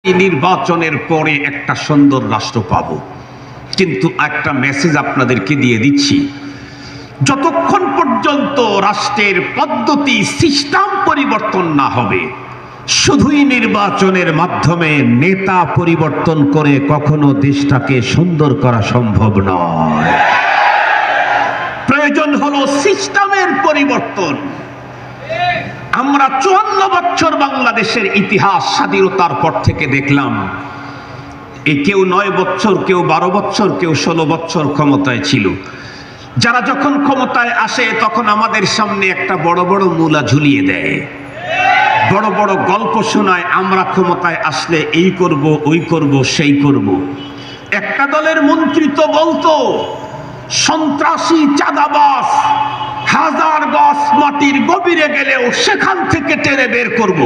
নির্বাচনের পরে একটা সুন্দর রাষ্ট্র পাব, কিন্তু একটা মেসেজ আপনাদেরকে দিয়ে দিচ্ছি, যতক্ষণ পর্যন্ত রাষ্ট্রের পদ্ধতি সিস্টেম পরিবর্তন না হবে, শুধুই নির্বাচনের মাধ্যমে নেতা পরিবর্তন করে কখনো দেশটাকে সুন্দর করা সম্ভব নয়। প্রয়োজন হলো সিস্টেমের পরিবর্তন। আমরা 54 বছর বাংলাদেশের ইতিহাস স্বাধীনতার পর থেকে দেখলাম, কেউ 9 বছর, কেউ 12 বছর, কেউ 16 বছর ক্ষমতায় ছিল। যারা যখন ক্ষমতায় আসে তখন আমাদের সামনে একটা বড় বড় মূলা ঝুলিয়ে দেয়, বড় বড় গল্প শোনায়, আমরা ক্ষমতায় আসলে এই করব, ওই করব, সেই করব। একটা দলের মন্ত্রী তো বলতো, সন্ত্রাসী চাঁদাবাজ হাজার গজ মাটির গভীরে গেলেও সেখান থেকে টেনে বের করব।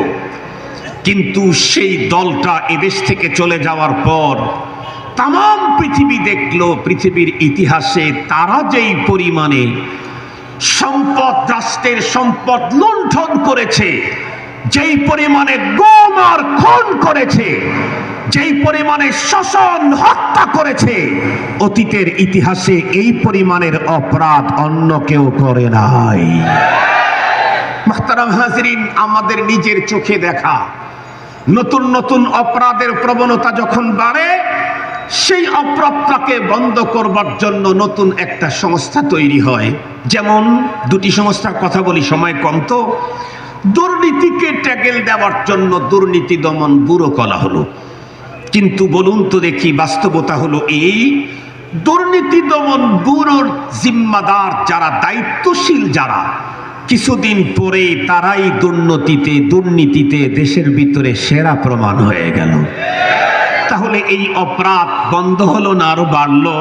কিন্তু সেই দলটা এদেশ থেকে চলে যাওয়ার পর তাম পৃথিবী দেখলো, পৃথিবীর ইতিহাসে তারা যেই পরিমাণে সম্পদ, রাষ্ট্রের সম্পদ লুণ্ঠন করেছে, যেই পরিমাণে গুম আর খুন করেছে, যেই পরিমাণে শোষণ হত্যা করেছে, অতীতের ইতিহাসে এই পরিমাণের অপরাধ অন্য কেউ করে নাই। মুহতারাম হাজিরিন, আমাদের নিজের চোখে দেখা নতুন নতুন অপরাধের প্রবণতা যখন বাড়ে, সেই অপরাধটাকে বন্ধ করবার জন্য নতুন একটা সংস্থা তৈরি হয়। যেমন দুটি সংস্থার কথা বলি, সময় কম তো। দুর্নীতিকে ট্যাকেল দেওয়ার জন্য দুর্নীতি দমন ব্যুরো করা হলো। কিন্তু বলুন তো দেখি, বাস্তবতা হলো এই, দুর্নীতি দমন ব্যুরোর জিম্মাদার যারা, দায়িত্বশীল যারা, কিছুদিন পরে তারাই দুর্নীতিতে দেশের ভিতরে সেরা প্রমাণ হয়ে গেল। তাহলে এই অপরাধ বন্ধ হলো না আরো বাড়লো?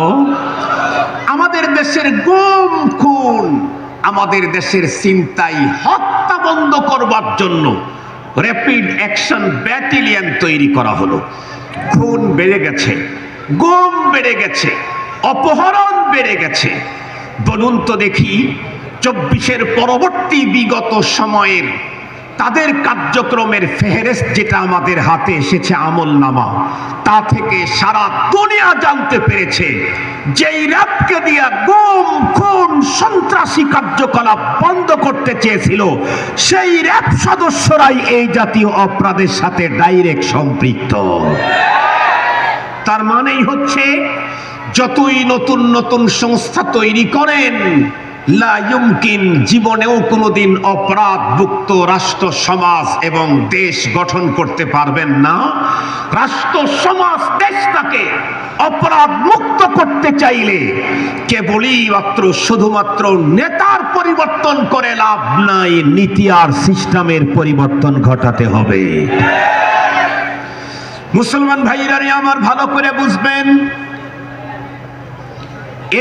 আমাদের দেশের গুম খুন, আমাদের দেশের ছিনতাই হত্যা বন্ধ করবার জন্য র্যাপিড অ্যাকশন ব্যাটালিয়ন তৈরি করা হলো। খুন বেড়ে গেছে, গুম বেড়ে গেছে, অপহরণ বেড়ে গেছে। বলুন তো দেখি, 24-এর পরবর্তী বিগত সময়ের তাদের কার্যক্রমের ফেহরিস্ত যেটা আমাদের হাতে এসেছে, আমলনামা, তা থেকে সারা দুনিয়া জানতে পেরেছে, যেই র্যাবকে দিয়া গুম খুন সন্ত্রাসী কার্যকলাপ বন্ধ করতে চেয়েছিল, সেই র্যাব সদস্যরাই এই জাতীয় অপরাধের সাথে ডাইরেক্ট সম্পৃক্ত। তার মানেই হচ্ছে, যতই নতুন নতুন সংস্থা তৈরি করেন, লা ইউমকিন, জীবনেও কোনোদিন অপরাধ মুক্ত রাষ্ট্র সমাজ এবং দেশ গঠন করতে পারবেন না। রাষ্ট্র সমাজ দেশটাকে অপরাধ মুক্ত করতে চাইলে কেবলই মাত্র শুধুমাত্র নেতার পরিবর্তন করে লাভ নাই, নীতি আর সিস্টেমের পরিবর্তন ঘটাতে হবে। মুসলমান ভাইরা আমার, ভালো করে বুঝবেন,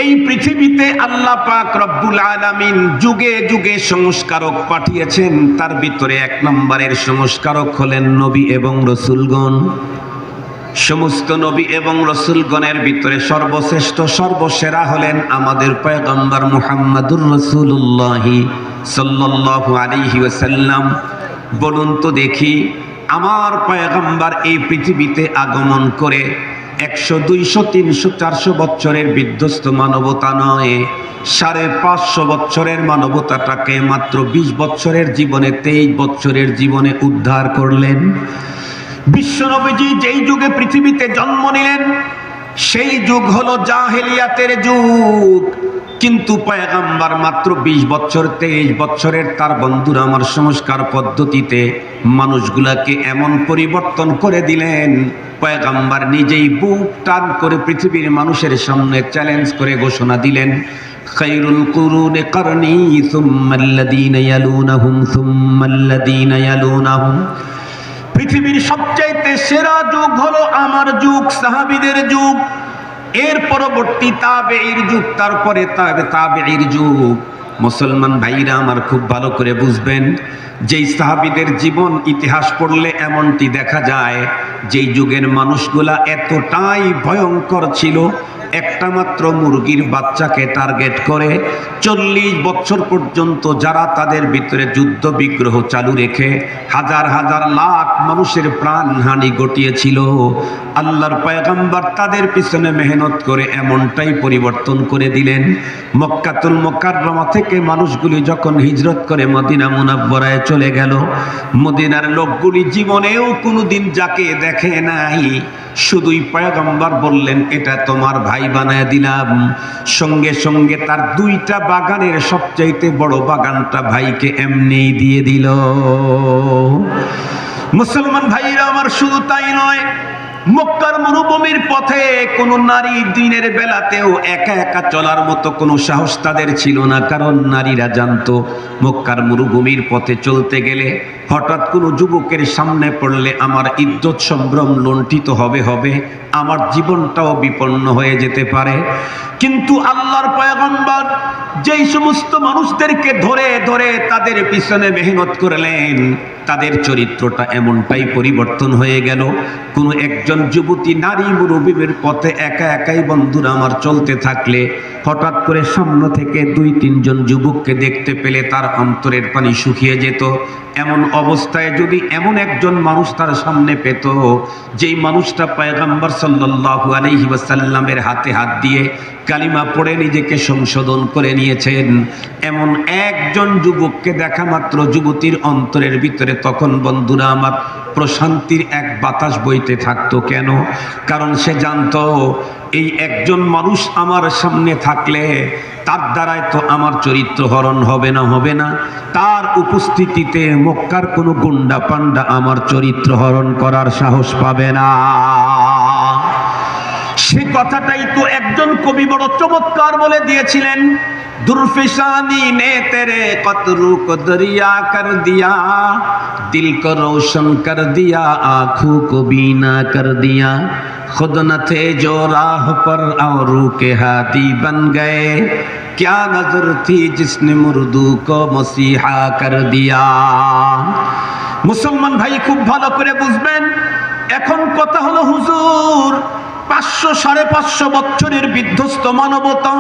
এই পৃথিবীতে আল্লাহ পাক রব্বুল আলামিন যুগে যুগে সংস্কারক পাঠিয়েছেন। তার ভিতরে 1 নম্বরের সংস্কারক হলেন নবী এবং রাসূলগণ। সমস্ত নবী এবং রাসূলগণের ভিতরে সর্বশ্রেষ্ঠ, সর্বসেরা হলেন আমাদের পয়গম্বর মুহাম্মদুর রাসূলুল্লাহ সাল্লাল্লাহু আলাইহি ওয়াসাল্লাম। বলুন তো দেখি, আমার পয়গম্বর এই পৃথিবীতে আগমন করে 100, 200, 300, 400 বছরের বিধ্বস্ত মানবতা নয়, 550 বছরের মানবতাটাকে মাত্র 20 বছরের জীবনে, 23 বছরের জীবনে উদ্ধার করলেন। বিশ্বনবীজি যেই যুগে পৃথিবীতে জন্ম নিলেন, সেই যুগ হলো জাহেলিয়াতের যুগ। কিন্তু পয়গম্বর মাত্র 20 বছর, 23 বছরের তার বন্ধুরা আমার সংস্কার পদ্ধতিতে মানুষগুলাকে এমন পরিবর্তন করে দিলেন, পয়গম্বর নিজেই বুক টান করে পৃথিবীর মানুষের সামনে চ্যালেঞ্জ করে ঘোষণা দিলেন, খায়রুল কুরুনি করনি সুম্মাল্লাযীনা ইয়ালুনাহুম সুম্মাল্লাযীনা ইয়ালুনাহুম। পৃথিবীর সবচাইতে সেরা যুগ হলো আমার যুগ, সাহাবীদের যুগ। এর পরবর্তী তাবেঈর যুগ, তারপরে তাবেঈর যুগ। মুসলমান ভাইরা আমার, খুব ভালো করে বুঝবেন, যেই সাহাবীদের জীবন ইতিহাস পড়লে এমনটি দেখা যায়, যেই যুগের মানুষগুলা এতটাই ভয়ঙ্কর ছিল, একটা মাত্র মুরগির বাচ্চাকে টার্গেট করে 40 বছর পর্যন্ত যারা তাদের ভিতরে যুদ্ধ বিগ্রহ চালু রেখে হাজার হাজার লাখ মানুষের প্রাণহানি ঘটিয়েছিল, আল্লাহর পয়গম্বর তাদের পিছনে মেহনত করে এমনটাই পরিবর্তন করে দিলেন। মক্কাতুল মুকাররমা থেকে মানুষগুলি যখন হিজরত করে মদিনা মুনাব্বরায় চলে গেল, মদিনার লোকগুলি জীবনেও কোনোদিন যাকে দেখে নাই, শুধুই পয়গম্বর বললেন এটা তোমার ভাই বানায় দিলাম, সঙ্গে সঙ্গে তার 2টা বাগানের সবচাইতে বড় বাগানটা ভাইকে এমনি দিয়ে দিল। মুসলমান ভাইরা আমার, শুধু তাই নয়, মক্কার মরুভূমির পথে কোন নারী দিনের বেলাতেও একা একা চলার মতো কোনো সাহস তাদের ছিল না, কারণ নারীরা জানতো মক্কার মরুভূমির পথে চলতে গেলে হঠাৎ কোনো যুবকের সামনে পড়লে আমার ইজ্জত সম্ভ্রম লুণ্ঠিত হবে, আমার জীবনটাও বিপন্ন হয়ে যেতে পারে। কিন্তু আল্লাহর পয়গম্বর যেই সমস্ত মানুষদেরকে ধরে ধরে তাদের পিছনে মেহনত করলেন, তাদের চরিত্রটা এমনটাই পরিবর্তন হয়ে গেল। কোনো একজন যুবতী নারী মুরুবিবের পথে একা একাই বন্ধুরা আমার চলতে থাকলে হঠাৎ করে সামনে থেকে 2-3 জন যুবককে দেখতে পেলে তার অন্তরের পানি শুকিয়ে যেত। এমন অবস্থায় যদি এমন একজন মানুষ তার সামনে পেত, যেই মানুষটা পয়গম্বর সাল্লাল্লাহু আলাইহি ওয়াসাল্লামের হাতে হাত দিয়ে কালিমা পড়ে নিজেকে সংশোধন করে নিয়েছেন, এমন একজন যুবককে দেখা মাত্র যুবতীর অন্তরের ভিতরে তখন বন্ধুরা আমার প্রশান্তির এক বাতাস বইতে থাকতো। কেন? কারণ সে জানতো এই একজন মানুষ আমার সামনে থাকলে তার দ্বারায় তো আমার চরিত্র হরণ হবে না, তার উপস্থিতিতে মক্কার কোনো গুন্ডা পান্ডা আমার চরিত্র হরণ করার সাহস পাবে না। সে কথাটাই তো একজন কবি বড় চমৎকার বলে দিয়েছিলেন, दुर्फिशानी ने तेरे कतरू को दरिया कर दिया, दिल को रोशन कर दिया, आँखों को बीना कर दिया, खुद न थे जो राह पर औरों के हाथी बन गए, क्या नजर थी जिसने मुर्दू को मसीहा कर दिया। मुसलमान भाई खूब ভালো করে বুঝবেন, এখন কথা হলো হুজুর 500-550 বছরের বিধ্বস্ত মানবতা